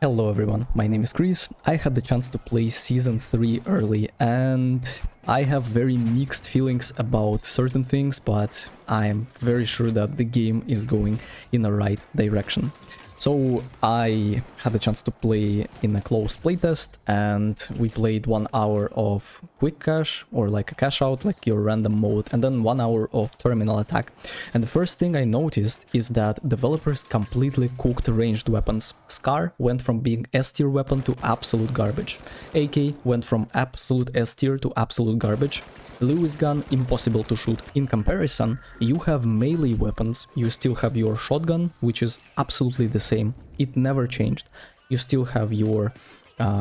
Hello everyone, my name is Chris. I had the chance to play Season 3 early and I have very mixed feelings about certain things, but I'm very sure that the game is going in the right direction. So I had the chance to play in a closed playtest and we played 1 hour of quick cache or like a cache out, like your random mode, and then 1 hour of terminal attack. And the first thing I noticed is that developers completely cooked ranged weapons. Scar went from being S tier weapon to absolute garbage. AK went from absolute S tier to absolute garbage. Lewis gun impossible to shoot. In comparison, you have melee weapons, you still have your shotgun, which is absolutely the same, it never changed. You still have your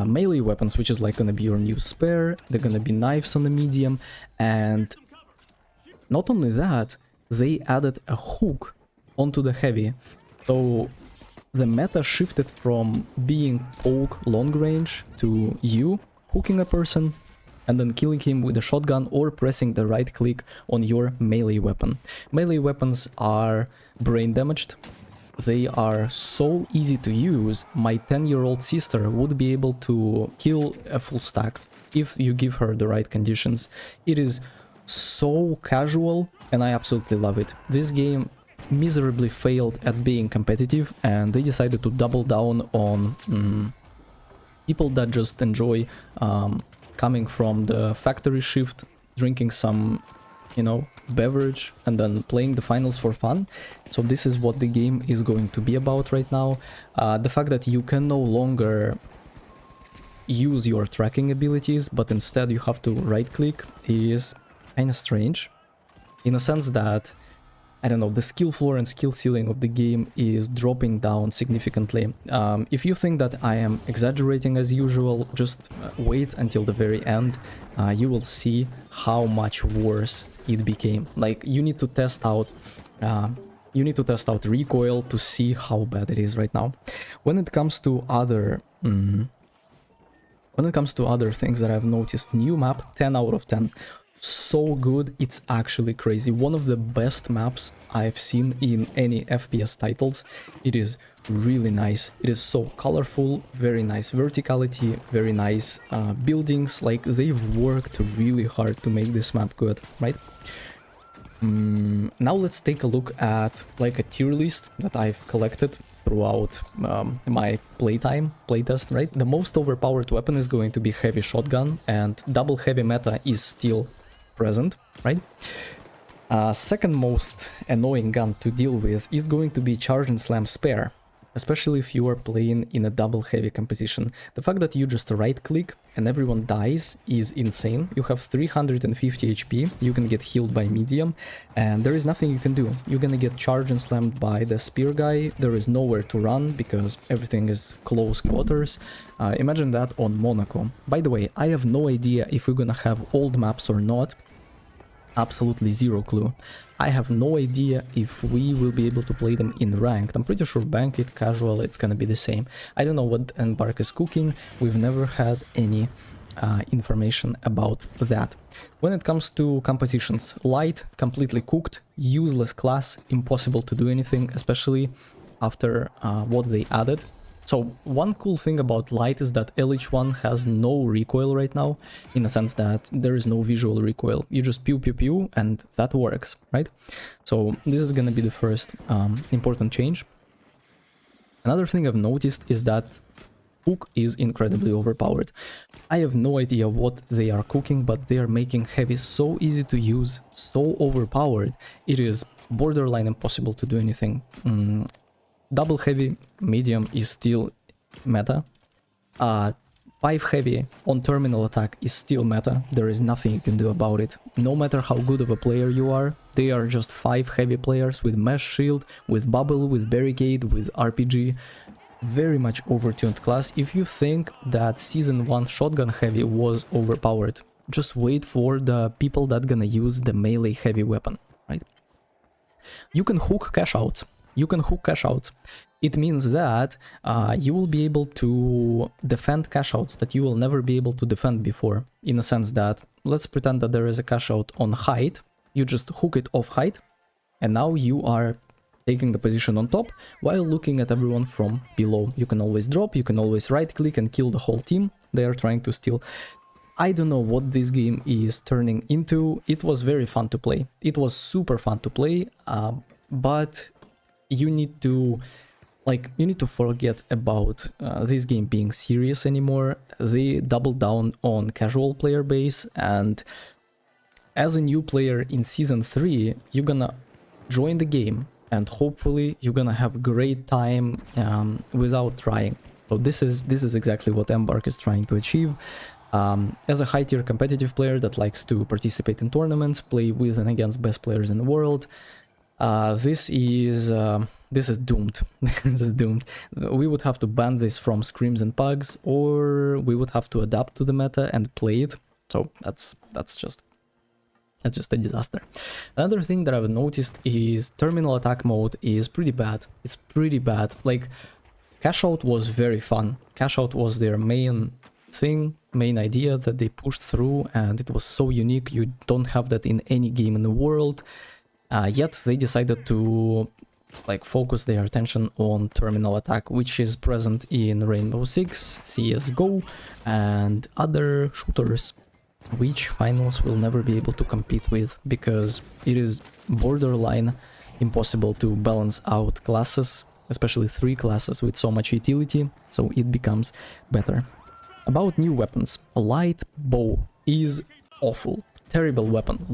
melee weapons, which is like gonna be your new spare, they're gonna be knives on the medium, and not only that, they added a hook onto the heavy. So the meta shifted from being poke long range to you hooking a person and then killing him with a shotgun or pressing the right click on your melee weapon. Melee weapons are brain damaged. They are so easy to use. My 10-year-old sister would be able to kill a full stack if you give her the right conditions. It is so casual and I absolutely love it. This game miserably failed at being competitive and they decided to double down on people that just enjoy coming from the factory shift, drinking some, beverage, and then playing the finals for fun. So this is what the game is going to be about right now. The fact that you can no longer use your tracking abilities, but instead you have to right-click is kind of strange. In a sense that, I don't know, the skill floor and skill ceiling of the game is dropping down significantly. If you think that I am exaggerating as usual, just wait until the very end. You will see how much worse it became. Like, you need to test out recoil to see how bad it is right now. When it comes to other things that I've noticed, new map, 10 out of 10. So good, it's actually crazy. One of the best maps I've seen in any FPS titles. It is really nice. It is so colorful, very nice verticality, very nice buildings. Like, they've worked really hard to make this map good, right? Now let's take a look at like a tier list that I've collected throughout my playtest, right? The most overpowered weapon is going to be heavy shotgun, and double heavy meta is still present, right? Second most annoying gun to deal with is going to be charge and slam spare, especially if you are playing in a double heavy composition. The fact that you just right click and everyone dies is insane. You have 350 HP, you can get healed by medium, and there is nothing you can do. You're gonna get charged and slammed by the spear guy, there is nowhere to run because everything is close quarters. Imagine that on Monaco. By the way, I have no idea if we're gonna have old maps or not. Absolutely zero clue. I have no idea if we will be able to play them in ranked. I'm pretty sure Bankit, casual, it's gonna be the same. I don't know what Embark is cooking. We've never had any information about that. When it comes to compositions, light, completely cooked, useless class, impossible to do anything, especially after what they added. So one cool thing about light is that LH1 has no recoil right now, in a sense that there is no visual recoil. You just pew pew pew and that works, right? So this is gonna be the first important change. Another thing I've noticed is that hook is incredibly overpowered. I have no idea what they are cooking, but they are making heavy so easy to use, so overpowered, it is borderline impossible to do anything. Double heavy medium is still meta. 5 heavy on terminal attack is still meta. There is nothing you can do about it. No matter how good of a player you are, they are just 5 heavy players with mesh shield, with bubble, with barricade, with RPG. Very much overtuned class. If you think that season 1 shotgun heavy was overpowered, just wait for the people that gonna use the melee heavy weapon, right? You can hook cash outs. It means that you will be able to defend cash outs that you will never be able to defend before. In a sense that, let's pretend that there is a cash out on height, you just hook it off height, and now you are taking the position on top while looking at everyone from below. You can always drop, you can always right click and kill the whole team they are trying to steal. I don't know what this game is turning into. It was very fun to play. It was super fun to play, but you need to forget about this game being serious anymore. They doubled down on casual player base, and as a new player in season 3, you're gonna join the game and hopefully you're gonna have a great time without trying. So this is exactly what Embark is trying to achieve. As a high tier competitive player that likes to participate in tournaments, play with and against best players in the world, this is doomed. This is doomed. We would have to ban this from scrims and pugs, or we would have to adapt to the meta and play it. So that's just a disaster. Another thing that I've noticed is terminal attack mode is pretty bad. It's pretty bad. Like, Cash Out was very fun. Cash Out was their main thing, main idea that they pushed through, and it was so unique. You don't have that in any game in the world. Yet they decided to focus their attention on terminal attack, which is present in Rainbow Six, CSGO, and other shooters, which finals will never be able to compete with, because it is borderline impossible to balance out classes, especially 3 classes with so much utility, so it becomes better. About new weapons, a light bow is awful. Terrible weapon.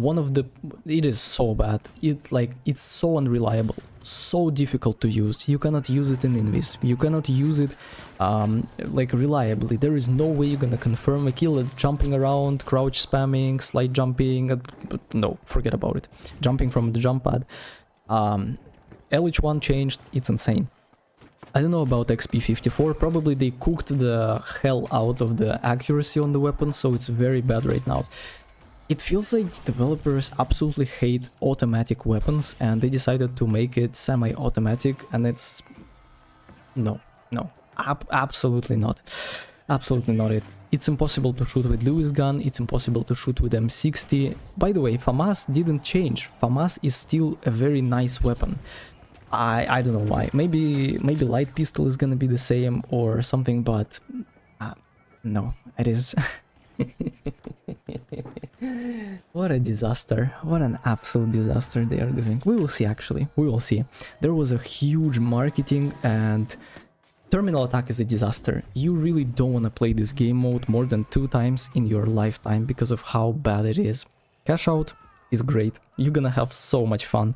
It is so bad. It's so unreliable, so difficult to use. You cannot use it in Invis. You cannot use it reliably. There is no way you're gonna confirm a kill at jumping around, crouch spamming, slide jumping. No, forget about it. Jumping from the jump pad. LH1 changed. It's insane. I don't know about XP54. Probably they cooked the hell out of the accuracy on the weapon, so it's very bad right now. It feels like developers absolutely hate automatic weapons, and they decided to make it semi-automatic, and it's... No. Absolutely not. Absolutely not it. It's impossible to shoot with Lewis gun, it's impossible to shoot with M60. By the way, FAMAS didn't change. FAMAS is still a very nice weapon. I don't know why. Maybe light pistol is gonna be the same or something, but... no, it is... What a disaster. What an absolute disaster they are doing. We will see, actually. We will see. There was a huge marketing, and terminal attack is a disaster. You really don't want to play this game mode more than 2 times in your lifetime because of how bad it is. Cash Out is great. You're gonna have so much fun.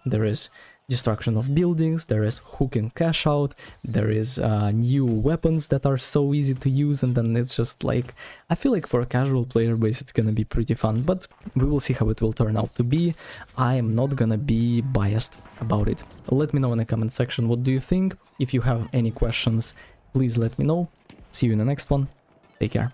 There is destruction of buildings, there is hook and cash out, there is new weapons that are so easy to use, and then it's just I feel like for a casual player base it's gonna be pretty fun, but we will see how it will turn out to be. I am not gonna be biased about it. Let me know in the comment section what do you think. If you have any questions, please let me know. See you in the next one. Take care.